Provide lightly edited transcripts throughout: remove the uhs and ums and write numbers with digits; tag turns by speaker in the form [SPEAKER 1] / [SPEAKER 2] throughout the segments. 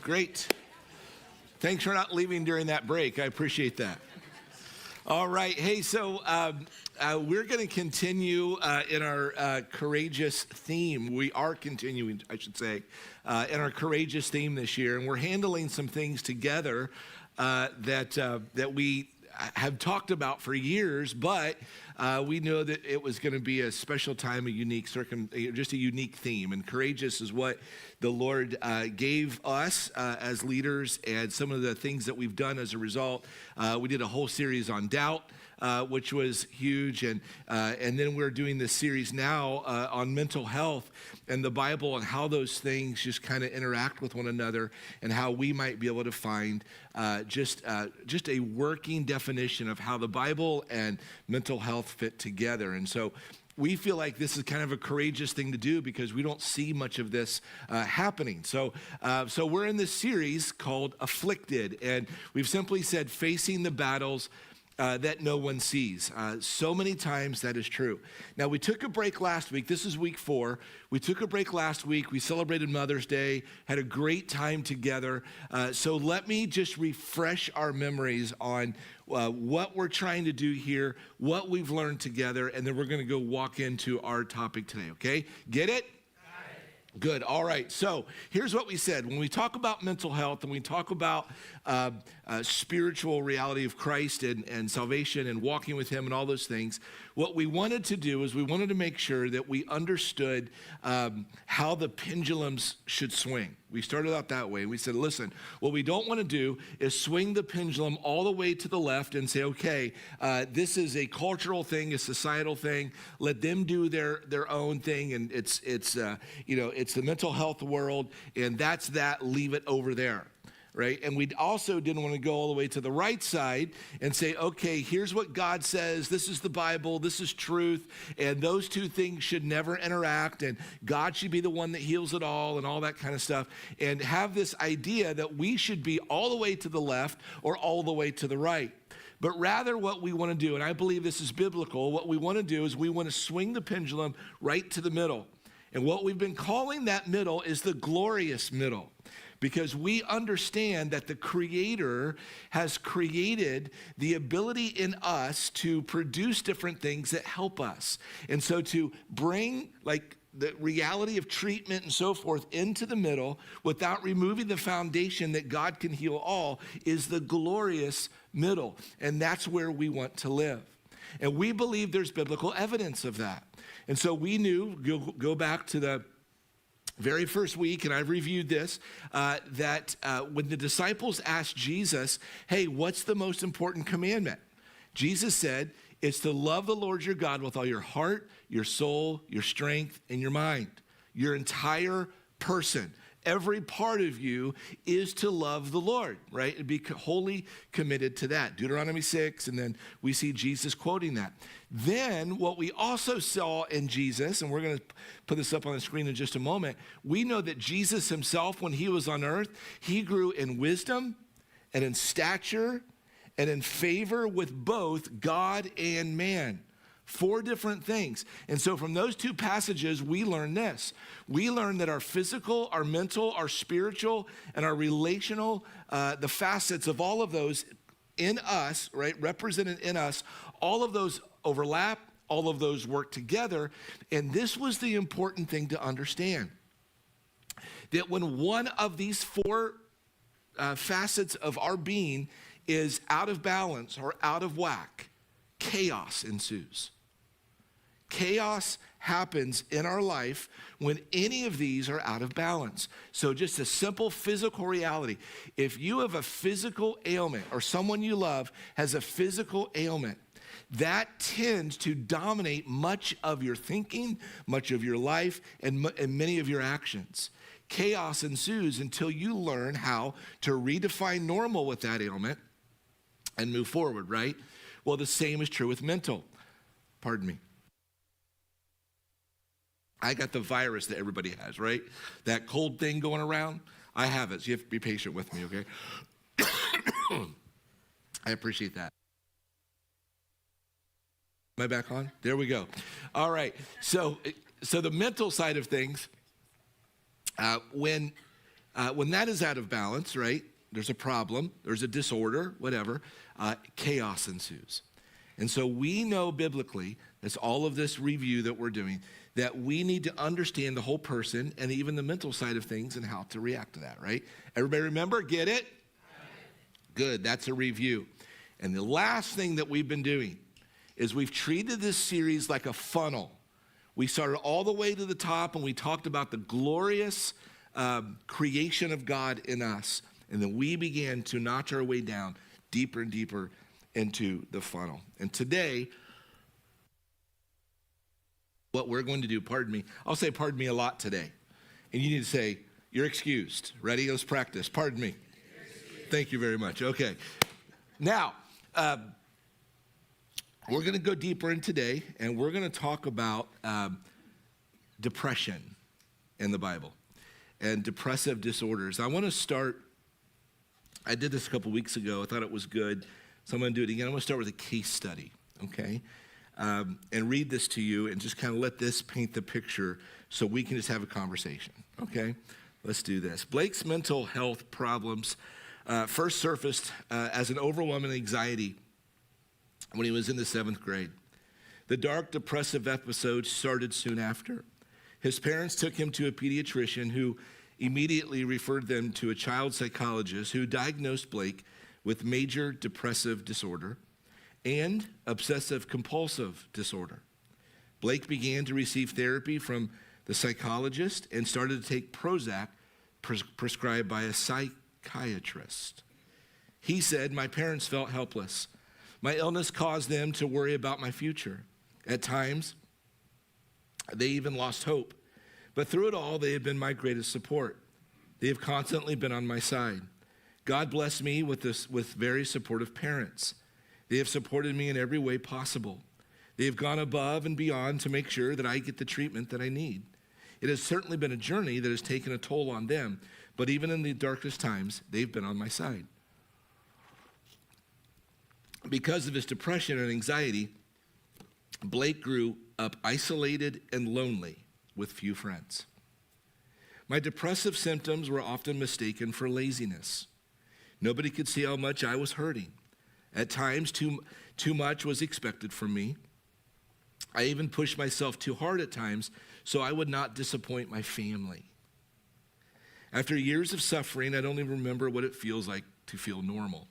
[SPEAKER 1] Great. Thanks for not leaving during that break. I appreciate that. All right. Hey, so we're going to continue in our courageous theme. We are continuing, I should say, in our courageous theme this year. And we're handling some things together that we have talked about for years, but we know that it was going to be a special time, just a unique theme. And courageous is what the Lord gave us as leaders, and some of the things that we've done as a result. We did a whole series on doubt, which was huge, and then we're doing this series now on mental health and the Bible and how those things just kind of interact with one another, and how we might be able to find just a working definition of how the Bible and mental health fit together. And so we feel like this is kind of a courageous thing to do because we don't see much of this happening. So we're in this series called Afflicted, and we've simply said facing the battles that no one sees. So many times that is true. Now, we took a break last week. This is week 4. We took a break last week. We celebrated Mother's Day, had a great time together. So let me just refresh our memories on what we're trying to do here, what we've learned together, and then we're going to go walk into our topic today, okay? Get it? Good. All right. So here's what we said. When we talk about mental health and we talk about spiritual reality of Christ and salvation and walking with him and all those things, what we wanted to do is we wanted to make sure that we understood how the pendulums should swing. We started out that way. We said, listen, what we don't want to do is swing the pendulum all the way to the left and say, okay, this is a cultural thing, a societal thing. Let them do their own thing, and it's the mental health world, and that's that. Leave it over there. Right? And we also didn't want to go all the way to the right side and say, okay, here's what God says. This is the Bible. This is truth. And those two things should never interact. And God should be the one that heals it all and all that kind of stuff. And have this idea that we should be all the way to the left or all the way to the right. But rather what we want to do, and I believe this is biblical, what we want to do is we want to swing the pendulum right to the middle. And what we've been calling that middle is the glorious middle. Because we understand that the Creator has created the ability in us to produce different things that help us. And so to bring like the reality of treatment and so forth into the middle without removing the foundation that God can heal all is the glorious middle. And that's where we want to live. And we believe there's biblical evidence of that. And so we knew, go back to the very first week, and I've reviewed this, that when the disciples asked Jesus, hey, what's the most important commandment? Jesus said, it's to love the Lord your God with all your heart, your soul, your strength, and your mind. Your entire person. Every part of you is to love the Lord, right? And be wholly committed to that. Deuteronomy 6, and then we see Jesus quoting that. Then what we also saw in Jesus, and we're going to put this up on the screen in just a moment, we know that Jesus himself, when he was on earth, he grew in wisdom and in stature and in favor with both God and man. 4 different things. And so from those 2 passages, we learn this. We learn that our physical, our mental, our spiritual, and our relational, the facets of all of those in us, right, represented in us, all of those overlap, all of those work together. And this was the important thing to understand. That when one of these 4 facets of our being is out of balance or out of whack, chaos ensues. Chaos happens in our life when any of these are out of balance. So just a simple physical reality. If you have a physical ailment or someone you love has a physical ailment, that tends to dominate much of your thinking, much of your life, and many of your actions. Chaos ensues until you learn how to redefine normal with that ailment and move forward, right? Well, the same is true with mental. Pardon me. I got the virus that everybody has, right? That cold thing going around. I have it, so you have to be patient with me, okay? I appreciate that. Am I back on? There we go. All right. So the mental side of things, when When that is out of balance, right, there's a problem, there's a disorder, whatever, chaos ensues. And so we know biblically, that's all of this review that we're doing, that we need to understand the whole person and even the mental side of things and how to react to that, right? Everybody remember? Get it? Good, that's a review. And the last thing that we've been doing is we've treated this series like a funnel. We started all the way to the top and we talked about the glorious creation of God in us. And then we began to notch our way down deeper and deeper into the funnel. And today, what we're going to do, pardon me, I'll say pardon me a lot today. And you need to say, you're excused. Ready? Let's practice. Pardon me. Thank you very much. Okay. Now, we're going to go deeper in today, and we're going to talk about depression in the Bible and depressive disorders. I want to start, I did this a couple weeks ago. I thought it was good. So I'm going to do it again. I'm going to start with a case study, okay? And read this to you and just kind of let this paint the picture so we can just have a conversation, okay? Let's do this. Blake's mental health problems first surfaced as an overwhelming anxiety when he was in the 7th grade. The dark, depressive episode started soon after. His parents took him to a pediatrician who immediately referred them to a child psychologist who diagnosed Blake with major depressive disorder and obsessive-compulsive disorder. Blake began to receive therapy from the psychologist and started to take Prozac prescribed by a psychiatrist. He said, "My parents felt helpless. My illness caused them to worry about my future. At times, they even lost hope. But through it all, they have been my greatest support. They have constantly been on my side. God blessed me with very supportive parents. They have supported me in every way possible. They have gone above and beyond to make sure that I get the treatment that I need. It has certainly been a journey that has taken a toll on them, but even in the darkest times, they've been on my side." Because of his depression and anxiety, Blake grew up isolated and lonely with few friends. My depressive symptoms were often mistaken for laziness. Nobody could see how much I was hurting. At times, too much was expected from me. I even pushed myself too hard at times so I would not disappoint my family. After years of suffering, I'd only remember what it feels like to feel normal.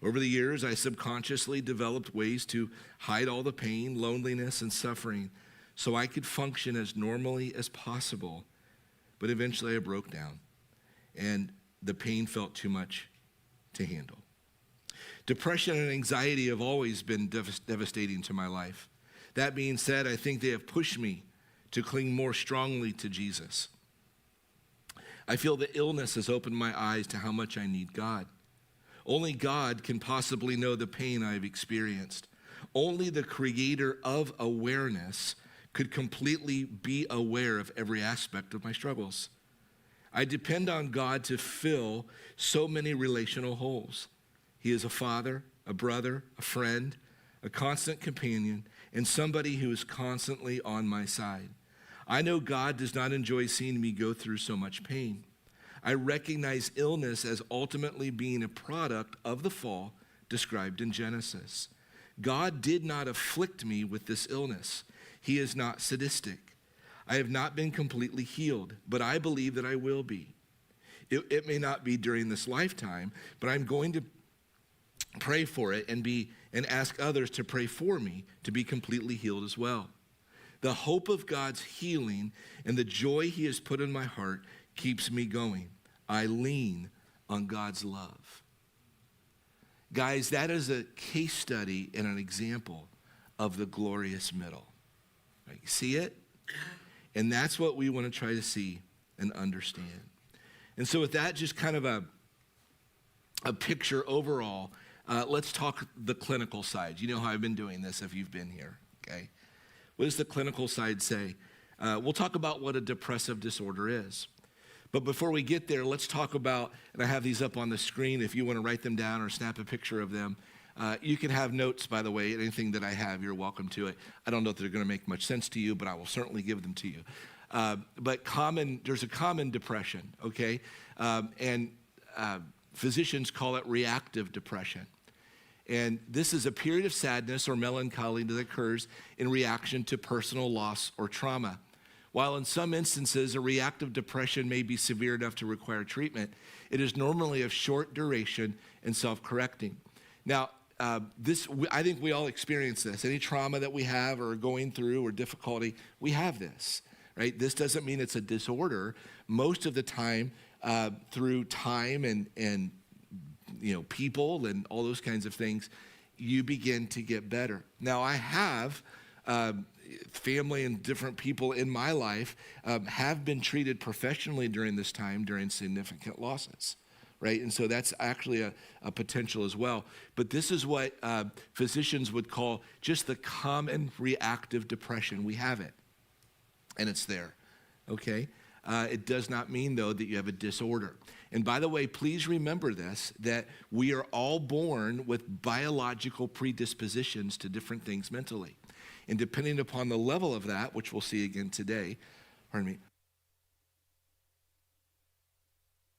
[SPEAKER 1] Over the years, I subconsciously developed ways to hide all the pain, loneliness, and suffering so I could function as normally as possible. But eventually I broke down, and the pain felt too much to handle. Depression and anxiety have always been devastating to my life. That being said, I think they have pushed me to cling more strongly to Jesus. I feel the illness has opened my eyes to how much I need God. Only God can possibly know the pain I've experienced. Only the creator of awareness could completely be aware of every aspect of my struggles. I depend on God to fill so many relational holes. He is a father, a brother, a friend, a constant companion, and somebody who is constantly on my side. I know God does not enjoy seeing me go through so much pain. I recognize illness as ultimately being a product of the fall described in Genesis. God did not afflict me with this illness. He is not sadistic. I have not been completely healed, but I believe that I will be. It may not be during this lifetime, but I'm going to pray for it and ask others to pray for me to be completely healed as well. The hope of God's healing and the joy he has put in my heart keeps me going. I lean on God's love. Guys, that is a case study and an example of the glorious middle. Right, you see it? And that's what we want to try to see and understand. And so with that, just kind of a picture overall, let's talk the clinical side. You know how I've been doing this if you've been here, okay? What does the clinical side say? We'll talk about what a depressive disorder is. But before we get there, let's talk about, and I have these up on the screen if you want to write them down or snap a picture of them. You can have notes, by the way. Anything that I have, you're welcome to it. I don't know if they're going to make much sense to you, but I will certainly give them to you. But there's a common depression, okay? And physicians call it reactive depression. And this is a period of sadness or melancholy that occurs in reaction to personal loss or trauma. While in some instances, a reactive depression may be severe enough to require treatment, it is normally of short duration and self-correcting. Now, I think we all experience this. Any trauma that we have or are going through or difficulty, we have this, right? This doesn't mean it's a disorder. Most of the time, through time and people and all those kinds of things, you begin to get better. Now, I have family and different people in my life have been treated professionally during this time during significant losses, right? And so that's actually a potential as well. But this is what physicians would call just the common reactive depression. We have it, and it's there, okay? It does not mean, though, that you have a disorder. And by the way, please remember this, that we are all born with biological predispositions to different things mentally. And depending upon the level of that, which we'll see again today, pardon me.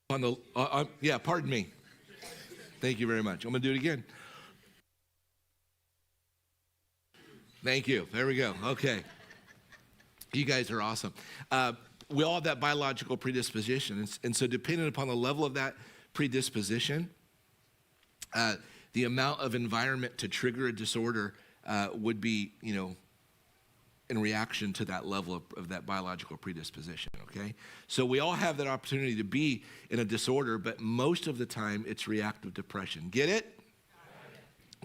[SPEAKER 1] Pardon me. Thank you very much. I'm going to do it again. Thank you. There we go. Okay. You guys are awesome. We all have that biological predisposition. And so depending upon the level of that predisposition, the amount of environment to trigger a disorder would be, in reaction to that level of that biological predisposition, okay? So we all have that opportunity to be in a disorder, but most of the time it's reactive depression. Get it?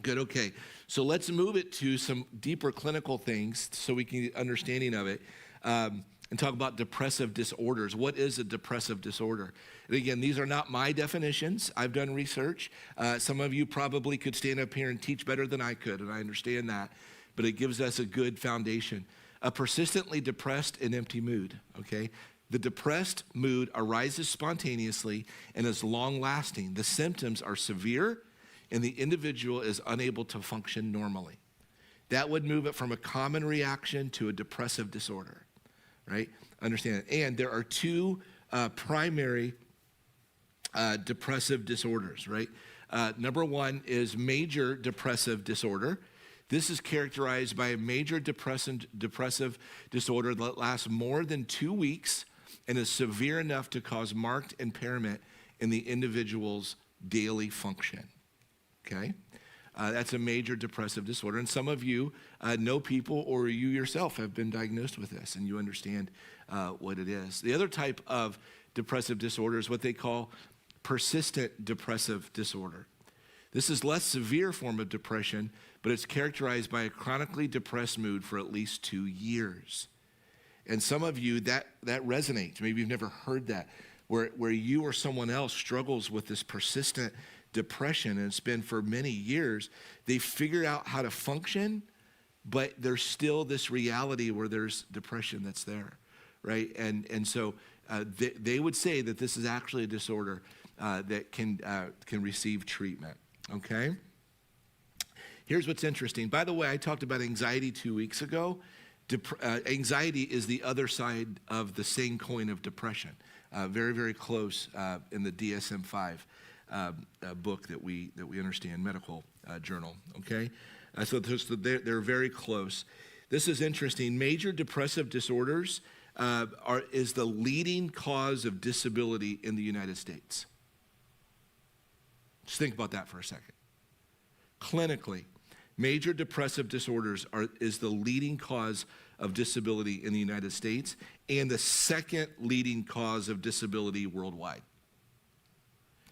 [SPEAKER 1] Good, okay. So let's move it to some deeper clinical things so we can get understanding of it. And talk about depressive disorders. What is a depressive disorder? And again, these are not my definitions. I've done research. Some of you probably could stand up here and teach better than I could, and I understand that. But it gives us a good foundation. A persistently depressed and empty mood, okay? The depressed mood arises spontaneously and is long-lasting. The symptoms are severe, and the individual is unable to function normally. That would move it from a common reaction to a depressive disorder. Right? Understand it. And there are two primary depressive disorders, right? Number one is major depressive disorder. This is characterized by a major depressive disorder that lasts more than 2 weeks and is severe enough to cause marked impairment in the individual's daily function, okay? That's a major depressive disorder. And some of you know people or you yourself have been diagnosed with this and you understand what it is. The other type of depressive disorder is what they call persistent depressive disorder. This is less severe form of depression, but it's characterized by a chronically depressed mood for at least 2 years. And some of you, that resonates. Maybe you've never heard that, where you or someone else struggles with this persistent depression, and it's been for many years. They figure out how to function, but there's still this reality where there's depression that's there, right? And so they would say that this is actually a disorder that can receive treatment, okay? Here's what's interesting. By the way, I talked about anxiety 2 weeks ago. Anxiety is the other side of the same coin of depression. Very, very close in the DSM-5 book that we understand, medical journal, okay? So they're very close. This is interesting. Major depressive disorders is the leading cause of disability in the United States. Just think about that for a second. Clinically, major depressive disorders is the leading cause of disability in the United States and the second leading cause of disability worldwide.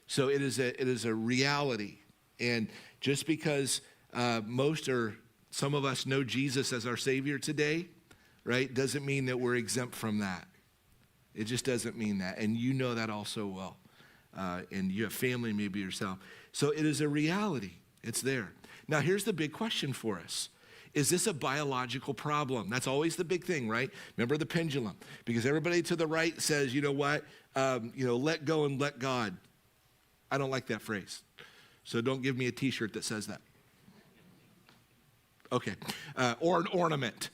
[SPEAKER 1] So it is a reality. And just because some of us know Jesus as our Savior today, right, doesn't mean that we're exempt from that. It just doesn't mean that. And you know that also well. And you have family, maybe yourself. So it is a reality. It's there. Now, here's the big question for us. Is this a biological problem? That's always the big thing, right? Remember the pendulum. Because everybody to the right says, you know what? Let go and let God. I don't like that phrase. So don't give me a t-shirt that says that. Okay. Or an ornament.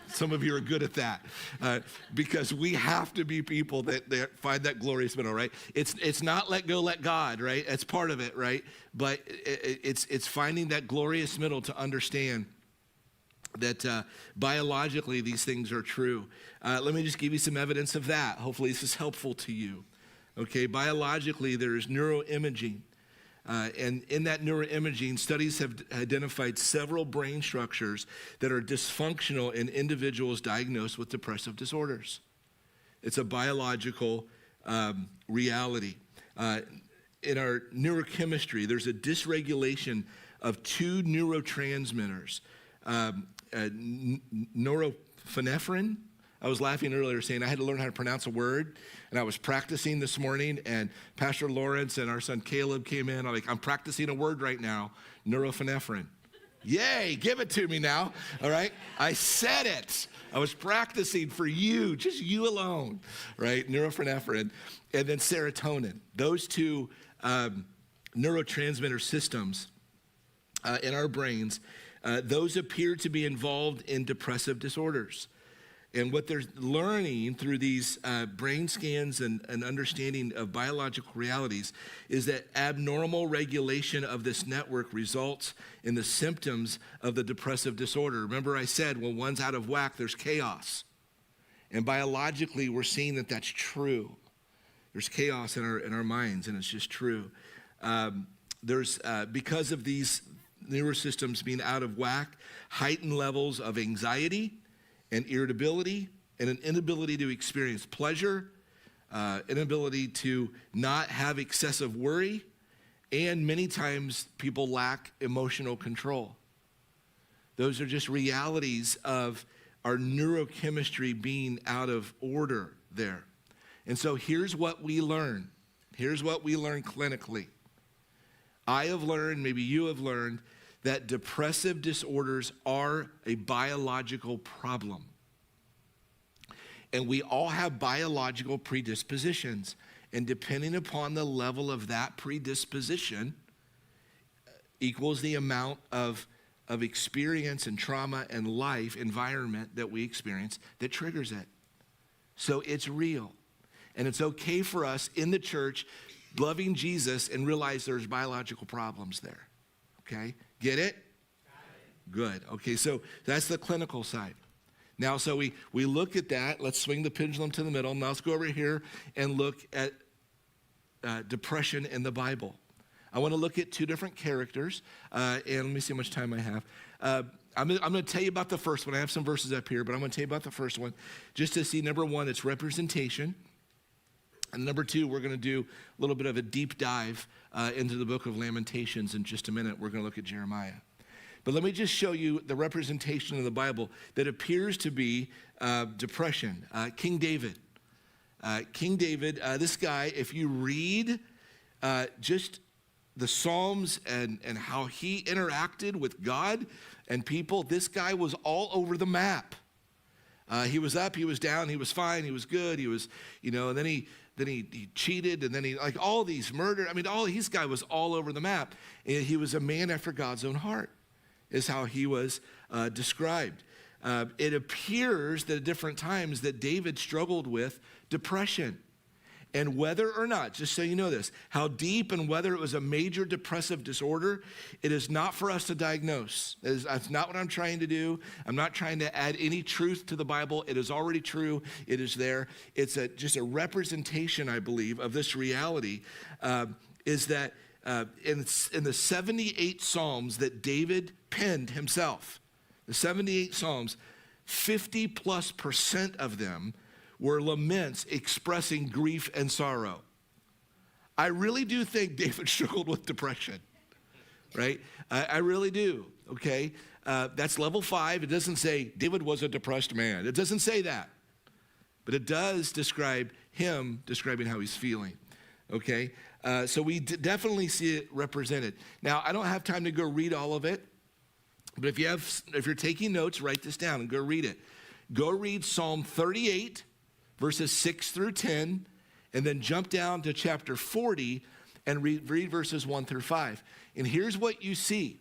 [SPEAKER 1] Some of you are good at that because we have to be people that find that glorious middle, right? It's not let go, let God, right? That's part of it, right? But it's finding that glorious middle to understand that biologically these things are true. Let me just give you some evidence of that. Hopefully this is helpful to you. Okay, biologically there is neuroimaging. And in that neuroimaging, studies have identified several brain structures that are dysfunctional in individuals diagnosed with depressive disorders. It's a biological reality. In our neurochemistry, there's a dysregulation of two neurotransmitters, norepinephrine. I was laughing earlier saying I had to learn how to pronounce a word, and I was practicing this morning, and Pastor Lawrence and our son Caleb came in. I'm practicing a word right now, norepinephrine. Yay, give it to me now, all right? I said it. I was practicing for you, just you alone, right? Norepinephrine, and then serotonin. Those two neurotransmitter systems in our brains, those appear to be involved in depressive disorders. And what they're learning through these brain scans and understanding of biological realities is that abnormal regulation of this network results in the symptoms of the depressive disorder. Remember I said when one's out of whack, there's chaos. And biologically, we're seeing that that's true. There's chaos in our minds, and it's just true. Because of these neurosystems being out of whack, heightened levels of anxiety and irritability, and an inability to experience pleasure, inability to not have excessive worry, and many times people lack emotional control. Those are just realities of our neurochemistry being out of order there. And so here's what we learn. Here's what we learn clinically. I have learned, maybe you have learned, that depressive disorders are a biological problem. And we all have biological predispositions. And depending upon the level of that predisposition equals the amount of experience and trauma and life environment that we experience that triggers it. So it's real. And it's okay for us in the church loving Jesus and realize there's biological problems there. Okay? Get it? Good. Okay, so that's the clinical side. Now, so we look at that. Let's swing the pendulum to the middle. Now let's go over here and look at depression in the Bible. I want to look at two different characters, and let me see how much time I have. I'm going to tell you about the first one. I have some verses up here, but I'm going to tell you about the first one just to see, number one, its representation. And number two, we're going to do a little bit of a deep dive into the book of Lamentations in just a minute. We're going to look at Jeremiah. But let me just show you the representation in the Bible that appears to be depression. King David. This guy, if you read just the Psalms and how he interacted with God and people, this guy was all over the map. He was up, he was down, he was fine, he was good, he was, and then he cheated, and then he, like all these murder. I mean, this guy was all over the map. And he was a man after God's own heart, is how he was described. It appears that at different times that David struggled with depression. And whether or not, just so you know this, how deep and whether it was a major depressive disorder, it is not for us to diagnose. That's not what I'm trying to do. I'm not trying to add any truth to the Bible. It is already true. It is there. It's just a representation, I believe, of this reality, is that in the 78 Psalms that David penned himself, the 78 Psalms, 50+% of them were laments expressing grief and sorrow. I really do think David struggled with depression, right? I really do, okay? That's level 5. It doesn't say David was a depressed man. It doesn't say that. But it does describe him describing how he's feeling, okay? So we definitely see it represented. Now, I don't have time to go read all of it, but if you're taking notes, write this down and go read it. Go read Psalm 38, verses 6 through 10, and then jump down to chapter 40 and read verses 1 through 5. And here's what you see.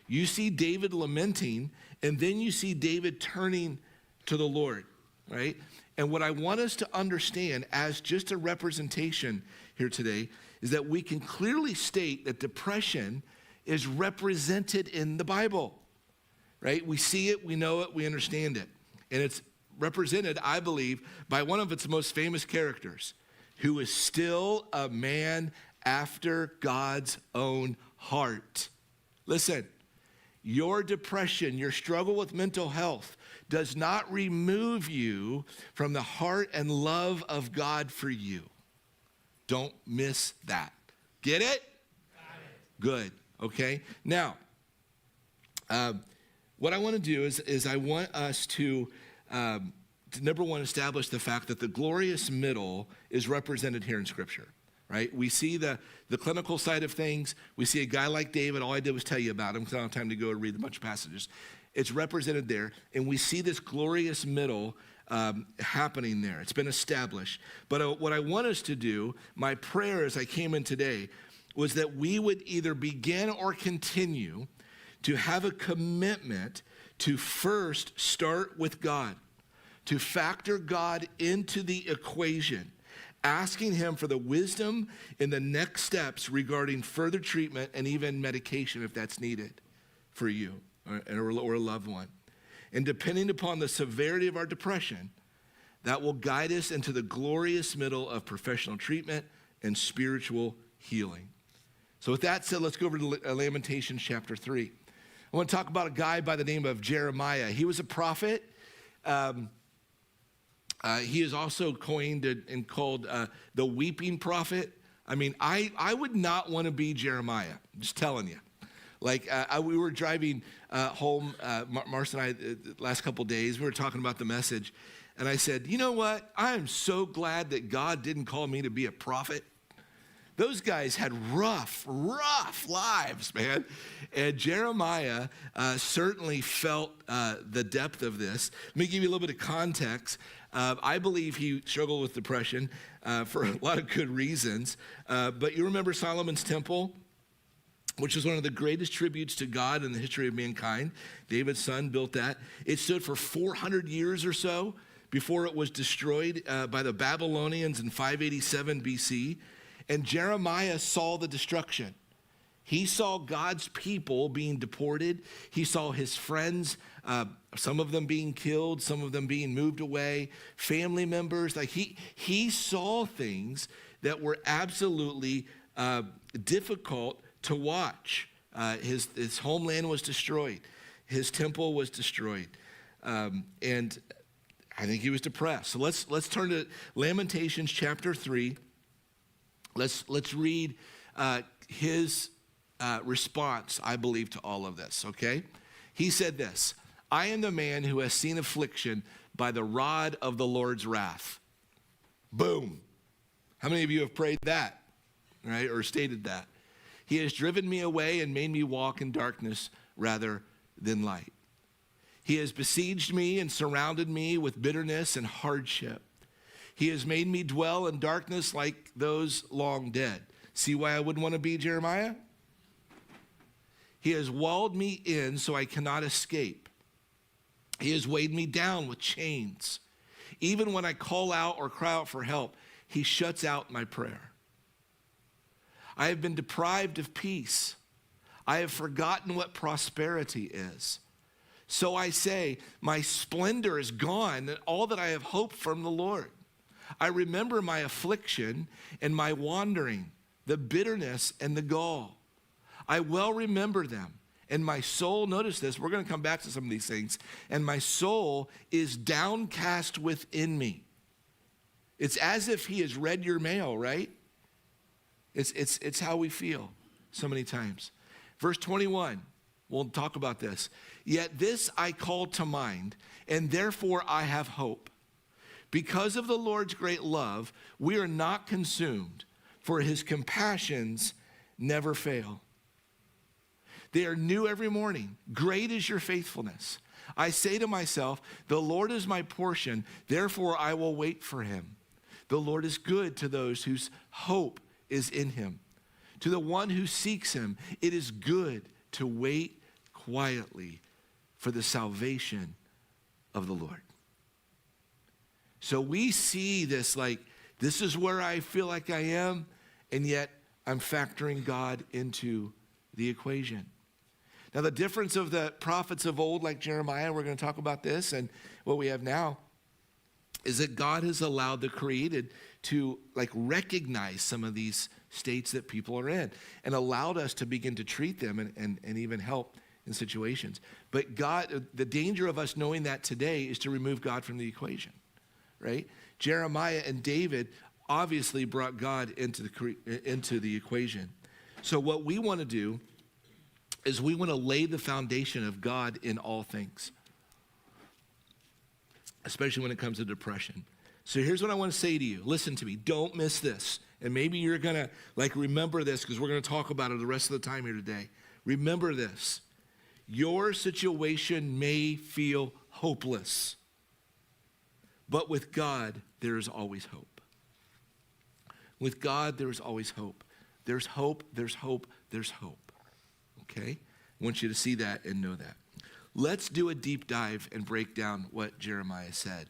[SPEAKER 1] You see David lamenting, and then you see David turning to the Lord, right? And what I want us to understand as just a representation here today is that we can clearly state that depression is represented in the Bible, right? We see it, we know it, we understand it. And it's represented, I believe, by one of its most famous characters, who is still a man after God's own heart. Listen, your depression, your struggle with mental health does not remove you from the heart and love of God for you. Don't miss that. Get it? Got it. Good. Okay. Now, what I want to do is I want us to number one, establish the fact that the glorious middle is represented here in Scripture. Right? We see the clinical side of things. We see a guy like David. All I did was tell you about him because I don't have time to go and read a bunch of passages. It's represented there. And we see this glorious middle happening there. It's been established. But what I want us to do, my prayer as I came in today, was that we would either begin or continue to have a commitment to first start with God, to factor God into the equation, asking him for the wisdom in the next steps regarding further treatment and even medication if that's needed for you or a loved one. And depending upon the severity of our depression, that will guide us into the glorious middle of professional treatment and spiritual healing. So with that said, let's go over to Lamentations chapter 3. I want to talk about a guy by the name of Jeremiah. He was a prophet. He is also coined and called the weeping prophet. I mean, I would not want to be Jeremiah. I'm just telling you. Like, we were driving home, Marcia and I, the last couple days, we were talking about the message. And I said, you know what? I am so glad that God didn't call me to be a prophet. Those guys had rough lives, man. And Jeremiah certainly felt the depth of this. Let me give you a little bit of context. I believe he struggled with depression for a lot of good reasons. But you remember Solomon's temple, which is one of the greatest tributes to God in the history of mankind. David's son built that. It stood for 400 years or so before it was destroyed by the Babylonians in 587 BC. And Jeremiah saw the destruction. He saw God's people being deported. He saw his friends, some of them being killed, some of them being moved away, family members. Like he saw things that were absolutely difficult to watch. His homeland was destroyed. His temple was destroyed. And I think he was depressed. So let's turn to Lamentations chapter 3. Let's read his response, I believe, to all of this, okay? He said this, I am the man who has seen affliction by the rod of the Lord's wrath. Boom. How many of you have prayed that, right, or stated that? He has driven me away and made me walk in darkness rather than light. He has besieged me and surrounded me with bitterness and hardship. He has made me dwell in darkness like those long dead. See why I wouldn't want to be Jeremiah? He has walled me in so I cannot escape. He has weighed me down with chains. Even when I call out or cry out for help, he shuts out my prayer. I have been deprived of peace. I have forgotten what prosperity is. So I say, my splendor is gone and all that I have hoped from the Lord. I remember my affliction and my wandering, the bitterness and the gall. I well remember them. And my soul, notice this, we're going to come back to some of these things, and my soul is downcast within me. It's as if he has read your mail, right? It's how we feel so many times. Verse 21, we'll talk about this. Yet this I call to mind, and therefore I have hope. Because of the Lord's great love, we are not consumed, for his compassions never fail. They are new every morning. Great is your faithfulness. I say to myself, the Lord is my portion, therefore I will wait for him. The Lord is good to those whose hope is in him. To the one who seeks him, it is good to wait quietly for the salvation of the Lord. So we see this like, this is where I feel like I am, and yet I'm factoring God into the equation. Now, the difference of the prophets of old, like Jeremiah, we're going to talk about this, and what we have now, is that God has allowed the created to like recognize some of these states that people are in and allowed us to begin to treat them and even help in situations. But God, the danger of us knowing that today is to remove God from the equation, right? Jeremiah and David obviously brought God into the equation. So what we want to do is we want to lay the foundation of God in all things, especially when it comes to depression. So here's what I want to say to you. Listen to me. Don't miss this. And maybe you're going to like remember this because we're going to talk about it the rest of the time here today. Remember this. Your situation may feel hopeless, but with God, there is always hope. With God, there is always hope. There's hope, there's hope, there's hope. Okay? I want you to see that and know that. Let's do a deep dive and break down what Jeremiah said.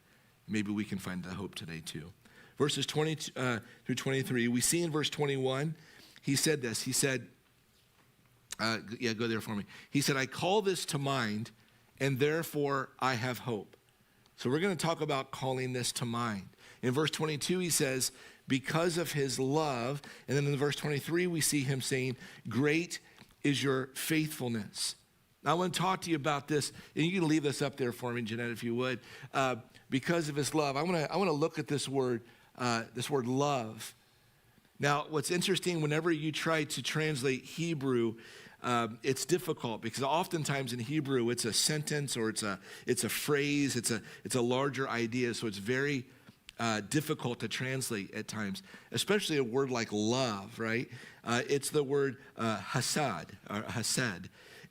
[SPEAKER 1] Maybe we can find the hope today too. Verses 20 through 23, we see in verse 21, he said this. He said, go there for me. He said, I call this to mind, and therefore I have hope. So we're going to talk about calling this to mind. In verse 22, he says, because of his love. And then in verse 23, we see him saying, great is your faithfulness. Now, I want to talk to you about this, and you can leave this up there for me, Jeanette, if you would. Because of his love, I want to look at this word love. Now, what's interesting, whenever you try to translate Hebrew, it's difficult because oftentimes in Hebrew it's a sentence or it's a phrase, it's a larger idea, so it's very difficult to translate at times, especially a word like love, right? It's the word hesed,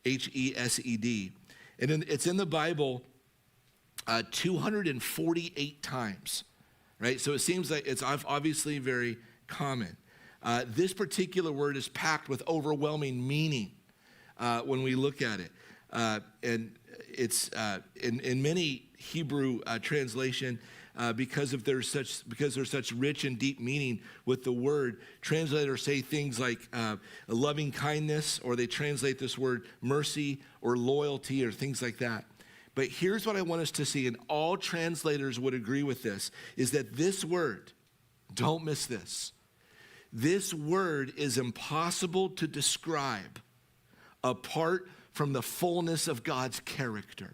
[SPEAKER 1] H-E-S-E-D. And it's in the Bible 248 times, right? So it seems like it's obviously very common. This particular word is packed with overwhelming meaning when we look at it. And it's in many Hebrew translation, because there's such rich and deep meaning with the word, translators say things like loving kindness, or they translate this word mercy or loyalty or things like that. But here's what I want us to see, and all translators would agree with this, is that this word, don't miss this, this word is impossible to describe apart from the fullness of God's character.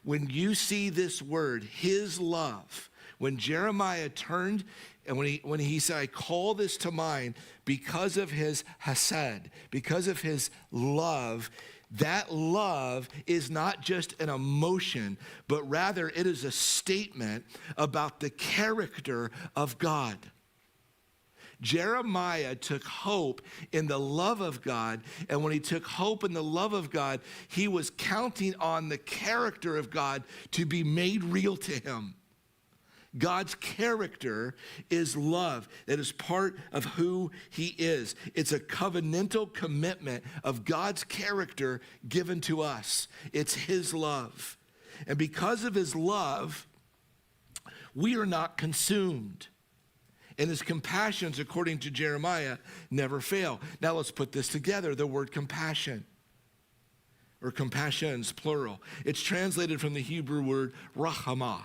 [SPEAKER 1] When you see this word, his love, when Jeremiah turned and when he said, I call this to mind because of his hesed, because of his love, that love is not just an emotion, but rather it is a statement about the character of God. Jeremiah took hope in the love of God, and when he took hope in the love of God, he was counting on the character of God to be made real to him. God's character is love. That is part of who he is. It's a covenantal commitment of God's character given to us. It's his love. And because of his love, we are not consumed. And his compassions, according to Jeremiah, never fail. Now let's put this together. The word compassion, or compassions, plural. It's translated from the Hebrew word rahamah,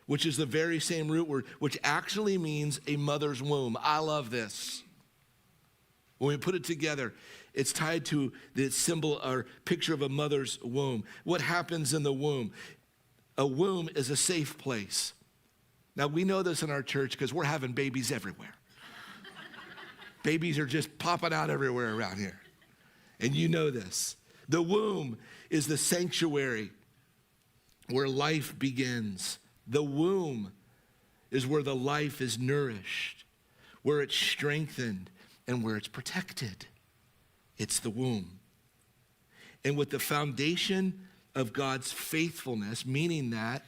[SPEAKER 1] which is the very same root word, which actually means a mother's womb. I love this. When we put it together, it's tied to the symbol or picture of a mother's womb. What happens in the womb? A womb is a safe place. Now, we know this in our church because we're having babies everywhere. Babies are just popping out everywhere around here. And you know this. The womb is the sanctuary where life begins. The womb is where the life is nourished, where it's strengthened, and where it's protected. It's the womb. And with the foundation of God's faithfulness, meaning that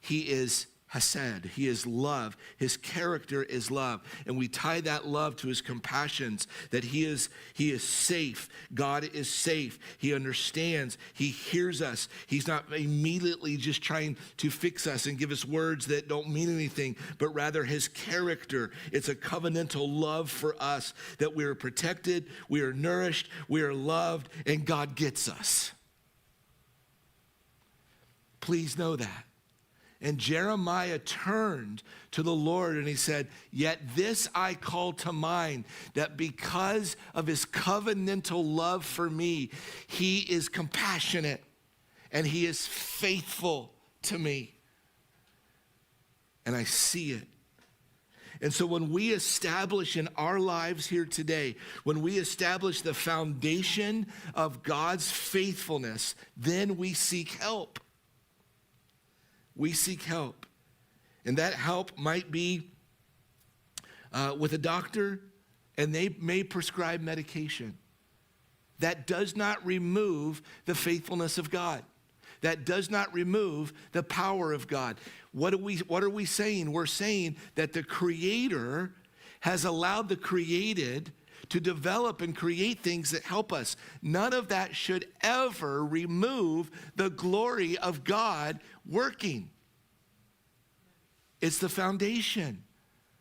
[SPEAKER 1] he is Hesed. He is love. His character is love. And we tie that love to his compassions, that he is safe. God is safe. He understands. He hears us. He's not immediately just trying to fix us and give us words that don't mean anything, but rather his character. It's a covenantal love for us, that we are protected, we are nourished, we are loved, and God gets us. Please know that. And Jeremiah turned to the Lord and he said, yet this I call to mind, that because of his covenantal love for me, he is compassionate and he is faithful to me. And I see it. And so when we establish in our lives here today, when we establish the foundation of God's faithfulness, then we seek help. We seek help. And that help might be with a doctor, and they may prescribe medication. That does not remove the faithfulness of God. That does not remove the power of God. What are we saying? We're saying that the Creator has allowed the created to develop and create things that help us. None of that should ever remove the glory of God working. It's the foundation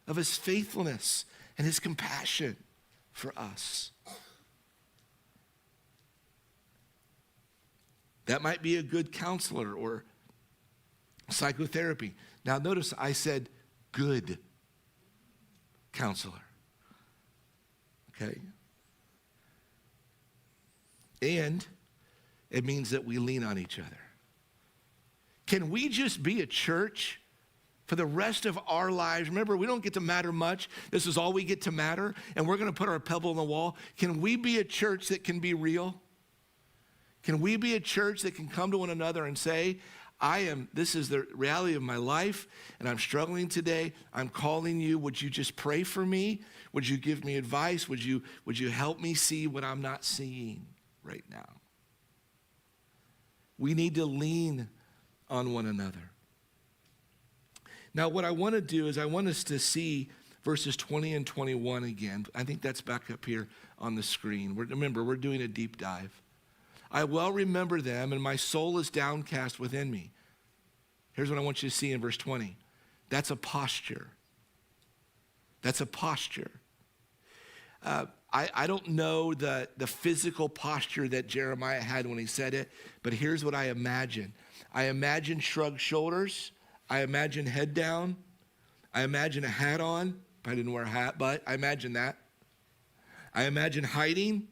[SPEAKER 1] of his faithfulness and his compassion for us. That might be a good counselor or psychotherapy. Now notice I said good counselor. Okay? And it means that we lean on each other. Can we just be a church for the rest of our lives? Remember, we don't get to matter much. This is all we get to matter, and we're going to put our pebble in the wall. Can we be a church that can be real? Can we be a church that can come to one another and say, this is the reality of my life, and I'm struggling today. I'm calling you. Would you just pray for me? Would you give me advice? Would you help me see what I'm not seeing right now? We need to lean on one another. Now, what I want to do is I want us to see verses 20 and 21 again. I think that's back up here on the screen. Remember, we're doing a deep dive. I well remember them, and my soul is downcast within me. Here's what I want you to see in verse 20. That's a posture. That's a posture. I don't know the physical posture that Jeremiah had when he said it, but here's what I imagine. I imagine shrugged shoulders. I imagine head down. I imagine a hat on. I didn't wear a hat, but I imagine that. I imagine hiding.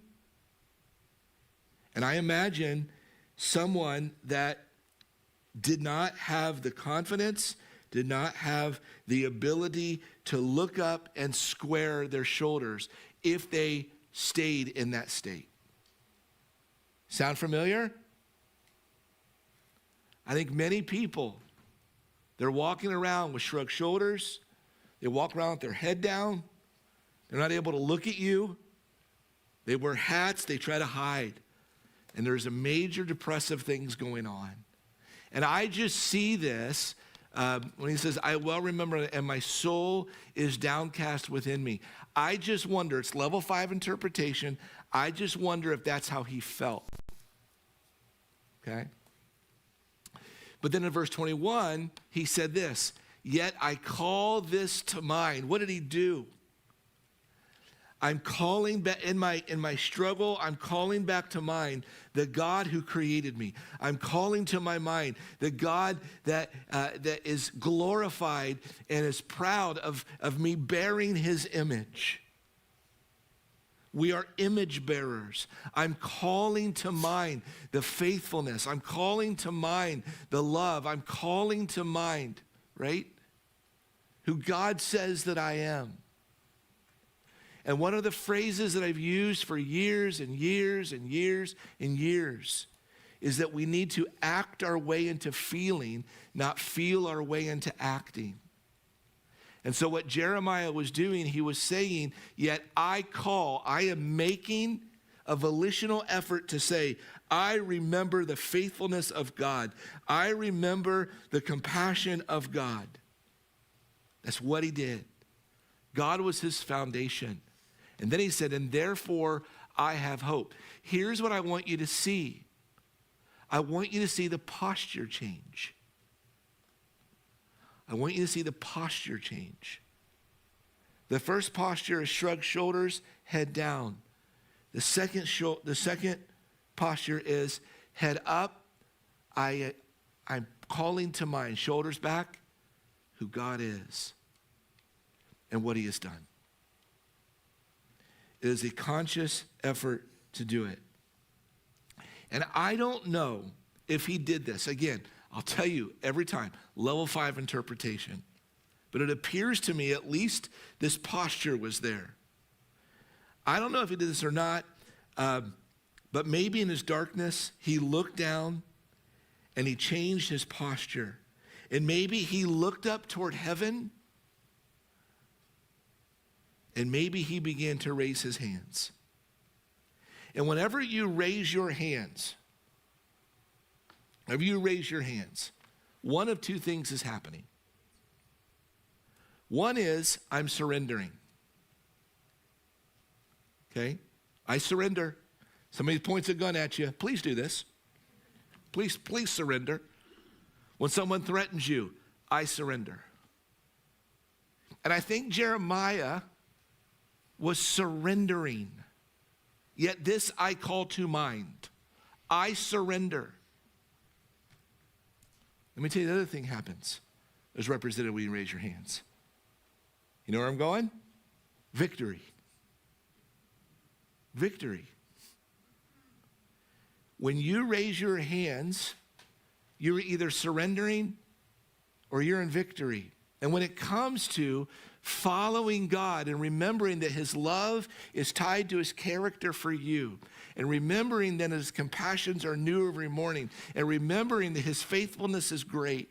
[SPEAKER 1] And I imagine someone that did not have the confidence, did not have the ability to look up and square their shoulders if they stayed in that state. Sound familiar? I think many people, they're walking around with shrugged shoulders. They walk around with their head down. They're not able to look at you. They wear hats. They try to hide. And there's a major depressive things going on. And I just see this when he says, I well remember, and my soul is downcast within me. I just wonder, it's level 5 interpretation. I just wonder if that's how he felt. Okay? But then in verse 21, he said this, yet I call this to mind. What did he do? I'm calling back in my struggle, I'm calling back to mind the God who created me. I'm calling to my mind the God that is glorified and is proud of me bearing his image. We are image bearers. I'm calling to mind the faithfulness. I'm calling to mind the love. I'm calling to mind, right? Who God says that I am. And one of the phrases that I've used for years and years and years and years is that we need to act our way into feeling, not feel our way into acting. And so what Jeremiah was doing, he was saying, yet I am making a volitional effort to say, I remember the faithfulness of God. I remember the compassion of God. That's what he did. God was his foundation. And then he said, and therefore I have hope. Here's what I want you to see. I want you to see the posture change. I want you to see the posture change. The first posture is shrugged shoulders, head down. The second posture is head up. I'm calling to mind, shoulders back, who God is and what he has done. It is a conscious effort to do it. And I don't know if he did this. Again, I'll tell you every time, level 5 interpretation. But it appears to me at least this posture was there. I don't know if he did this or not, but maybe in his darkness, he looked down and he changed his posture. And maybe he looked up toward heaven, and maybe he began to raise his hands. And whenever you raise your hands, one of two things is happening. One is, I'm surrendering. Okay? I surrender. Somebody points a gun at you. Please do this. Please surrender. When someone threatens you, I surrender. And I think Jeremiah was surrendering. Yet this I call to mind. I surrender. Let me tell you the other thing happens. As represented when you raise your hands. You know where I'm going? Victory. Victory. When you raise your hands, you're either surrendering or you're in victory. And when it comes to following God and remembering that his love is tied to his character for you, and remembering that his compassions are new every morning, and remembering that his faithfulness is great,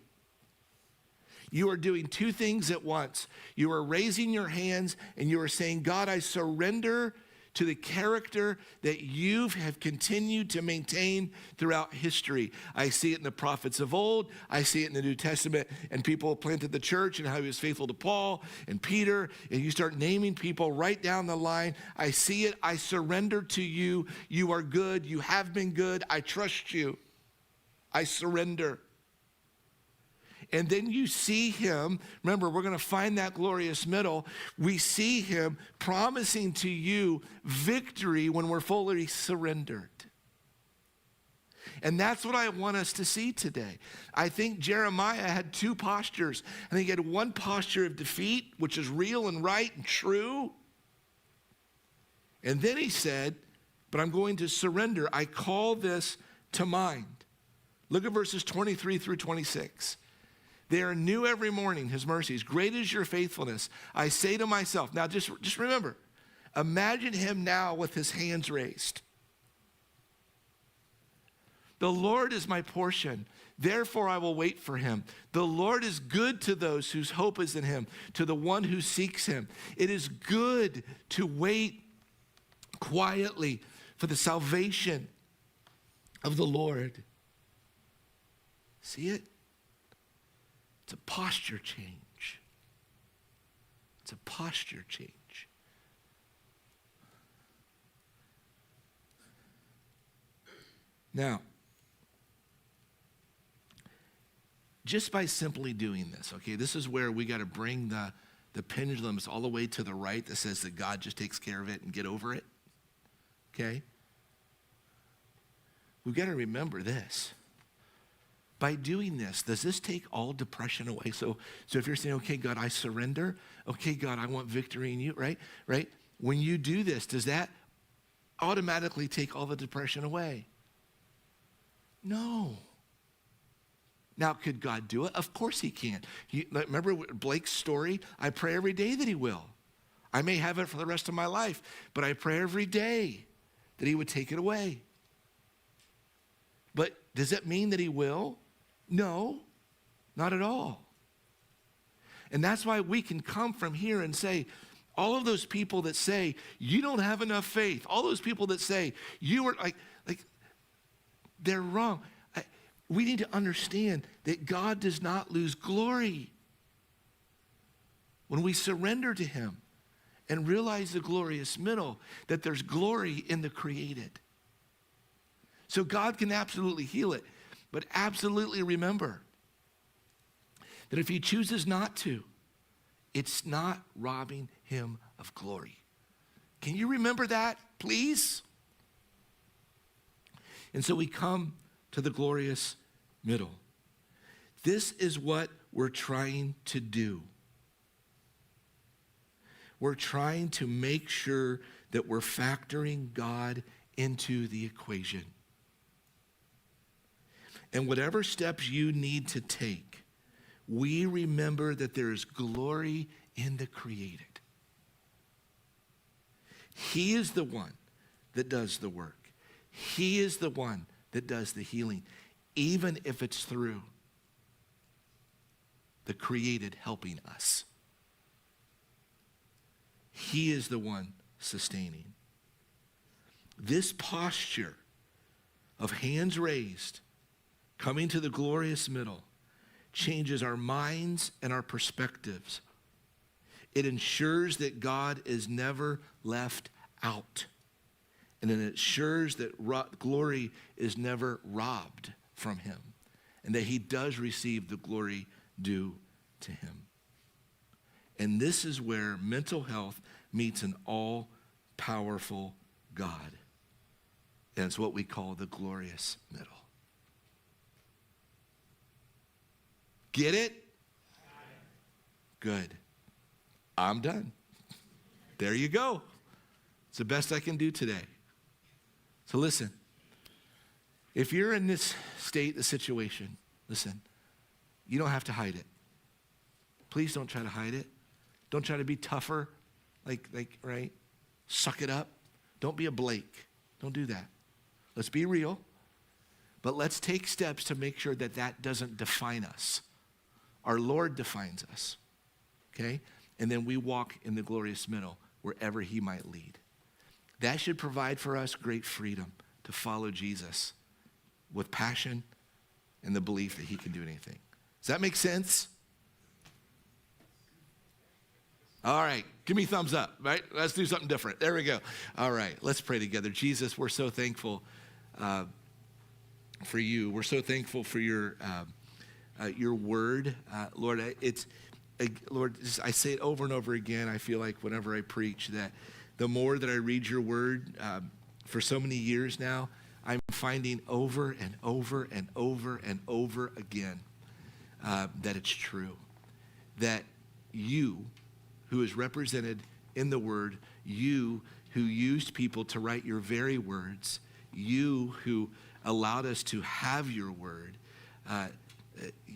[SPEAKER 1] you are doing two things at once. You are raising your hands and you are saying, God, I surrender to the character that you have continued to maintain throughout history. I see it in the prophets of old. I see it in the New Testament, and people planted the church and how he was faithful to Paul and Peter, and you start naming people right down the line. I see it. I surrender to you. You are good. You have been good. I trust you. I surrender. And then you see him, remember, we're going to find that glorious middle. We see him promising to you victory when we're fully surrendered. And that's what I want us to see today. I think Jeremiah had two postures. I think he had one posture of defeat, which is real and right and true. And then he said, but I'm going to surrender. I call this to mind. Look at verses 23 through 26. They are new every morning, his mercies. Great is your faithfulness. I say to myself, now just remember, imagine him now with his hands raised. The Lord is my portion, therefore I will wait for him. The Lord is good to those whose hope is in him, to the one who seeks him. It is good to wait quietly for the salvation of the Lord. See it? It's a posture change. It's a posture change. Now, just by simply doing this, okay, this is where we got to bring the pendulums all the way to the right that says that God just takes care of it and get over it, okay? We've got to remember this. By doing this, does this take all depression away? So if you're saying, okay, God, I surrender. Okay, God, I want victory in you, right? When you do this, does that automatically take all the depression away? No. Now, could God do it? Of course he can. Remember Blake's story? I pray every day that he will. I may have it for the rest of my life, but I pray every day that he would take it away. But does that mean that he will? No, not at all. And that's why we can come from here and say, all of those people that say, you don't have enough faith, all those people that say, you are like they're wrong. We need to understand that God does not lose glory. when we surrender to him and realize the glorious middle, that there's glory in the created. So God can absolutely heal it, but absolutely remember that if he chooses not to, it's not robbing him of glory. Can you remember that, please? And so we come to the glorious middle. This is what we're trying to do. We're trying to make sure that we're factoring God into the equation. And whatever steps you need to take, we remember that there is glory in the created. He is the one that does the work. He is the one that does the healing, even if it's through the created helping us. He is the one sustaining. This posture of hands raised, coming to the glorious middle, changes our minds and our perspectives. It ensures that God is never left out. And it ensures that glory is never robbed from him, and that he does receive the glory due to him. And this is where mental health meets an all-powerful God. And it's what we call the glorious middle. Get it? Good. I'm done. There you go. It's the best I can do today. So listen, if you're in this state, the situation, listen, you don't have to hide it. Please don't try to hide it. Don't try to be tougher, right? Suck it up. Don't be a Blake. Don't do that. Let's be real, but let's take steps to make sure that that doesn't define us. Our Lord defines us, okay? And then we walk in the glorious middle wherever he might lead. That should provide for us great freedom to follow Jesus with passion and the belief that he can do anything. Does that make sense? All right, give me a thumbs up, right? Let's do something different. There we go. All right, let's pray together. Jesus, we're so thankful for you. We're so thankful for your word. Lord, Lord, I say it over and over again. I feel like whenever I preach that the more that I read your word for so many years now, I'm finding over and over and over and over again that it's true. That you, who is represented in the word, you who used people to write your very words, you who allowed us to have your word,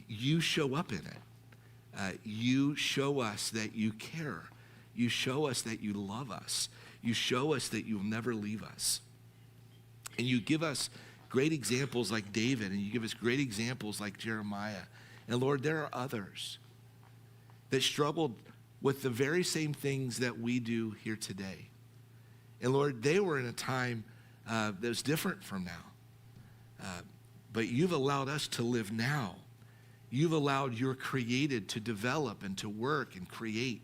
[SPEAKER 1] you show up in it. You show us that you care. You show us that you love us. You show us that you'll never leave us. And you give us great examples like David, and you give us great examples like Jeremiah. And Lord, there are others that struggled with the very same things that we do here today. And Lord, they were in a time that was different from now. But you've allowed us to live now. You've allowed your created to develop and to work and create.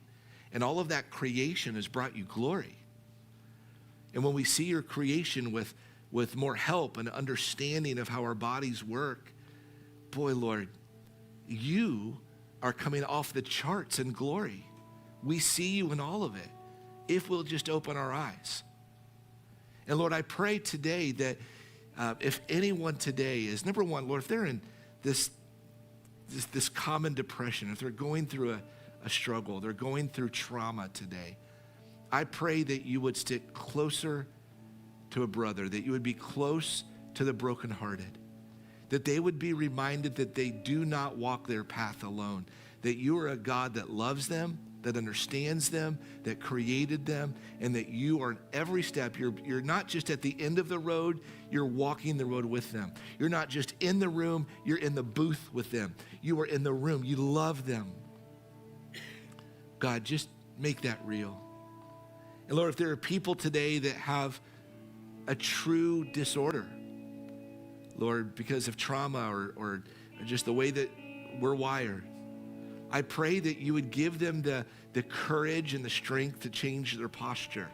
[SPEAKER 1] And all of that creation has brought you glory. And when we see your creation with more help and understanding of how our bodies work, boy, Lord, you are coming off the charts in glory. We see you in all of it, if we'll just open our eyes. And Lord, I pray today that if anyone today is, number one, Lord, if they're in this common depression, if they're going through a struggle, they're going through trauma today, I pray that you would stick closer to a brother, that you would be close to the brokenhearted, that they would be reminded that they do not walk their path alone, that you are a God that loves them, that understands them, that created them, and that you are in every step. You're not just at the end of the road, you're walking the road with them. You're not just in the room, you're in the booth with them. You are in the room, you love them. God, just make that real. And Lord, if there are people today that have a true disorder, Lord, because of trauma or just the way that we're wired, I pray that you would give them the courage and the strength to change their posture.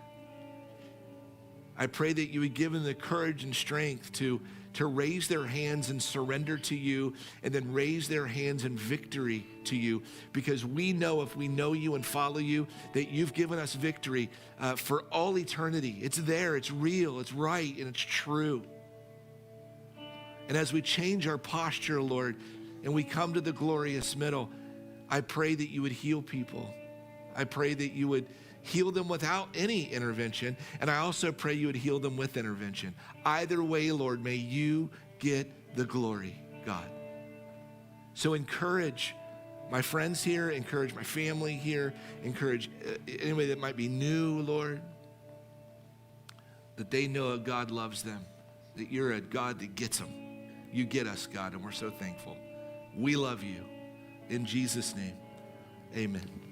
[SPEAKER 1] I pray that you would give them the courage and strength to raise their hands and surrender to you, and then raise their hands in victory to you, because we know, if we know you and follow you, that you've given us victory for all eternity. It's there, it's real, it's right, and it's true. And as we change our posture, Lord, and we come to the glorious middle, I pray that you would heal people. I pray that you would heal them without any intervention, and I also pray you would heal them with intervention. Either way, Lord, may you get the glory, God. So encourage my friends here, encourage my family here, encourage anybody that might be new, Lord, that they know God loves them, that you're a God that gets them. You get us, God, and we're so thankful. We love you. In Jesus' name, amen.